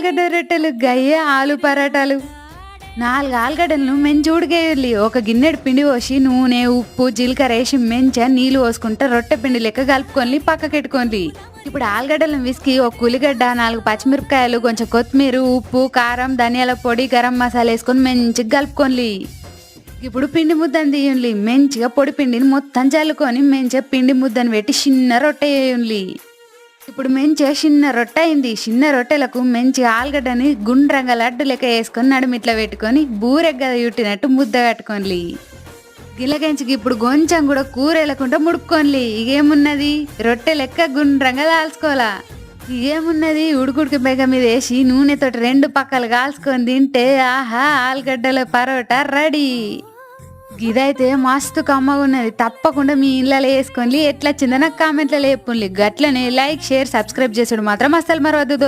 ఆలుగడ్డ రొట్టెలు గయ్యే ఆలు పరాటాలు. 4 ఆలుగడ్డలను మంచి ఉడికేయాలి. ఒక గిన్నెడు పిండి పోసి నూనె, ఉప్పు, జీలకర్ర వేసి మంచిగా నీళ్ళు పోసుకుంటే రొట్టె పిండి లెక్క కలుపుకొని పక్కకెట్టుకోండి. ఇప్పుడు ఆలుగడ్డలను విసికి ఒక ఉల్లిగడ్డ, 4 పచ్చిమిరపకాయలు, కొంచెం కొత్తిమీర, ఉప్పు, కారం, ధనియాల పొడి, గరం మసాలా వేసుకొని మంచిగా కలుపుకోండి. ఇప్పుడు పిండి ముద్దను తీయండి. మంచిగా పొడి పిండిని మొత్తం చల్లుకొని మంచిగా పిండి ముద్దను పెట్టి చిన్న రొట్టె వేయండి. ఇప్పుడు మంచిగా చిన్న రొట్టె అయింది. చిన్న రొట్టెలకు మంచిగా ఆలుగడ్డని గుండ్రంగా లడ్డు లెక్క వేసుకొని నడుమిట్లా పెట్టుకొని బూరెగ్గ చుట్టినట్టు ముద్ద కట్టుకోండి. గిలకెంచికి ఇప్పుడు కొంచెం కూడా కూర వెళ్ళకుండా ముడుక్కోండి. ఇగేమున్నది రొట్టె లెక్క గుండ్రంగా కాల్చుకోవాలా. ఇగేమున్నది ఉడుకుడికి బెగ మీద వేసి నూనెతోటి 2 పక్కలు కాల్చుకొని తింటే ఆహా ఆలుగడ్డల పరోటా రెడీ. ఇదైతే మస్తు కమ్మగా ఉన్నది. తప్పకుండా మీ ఇళ్ళలో వేసుకోండి. ఎట్లా వచ్చిందో నాకు కామెంట్లలో చెప్పుండి. గట్లనే లైక్, షేర్, సబ్స్క్రైబ్ చేసుడు మాత్రం అస్సలు మరవద్దు దోస్తు.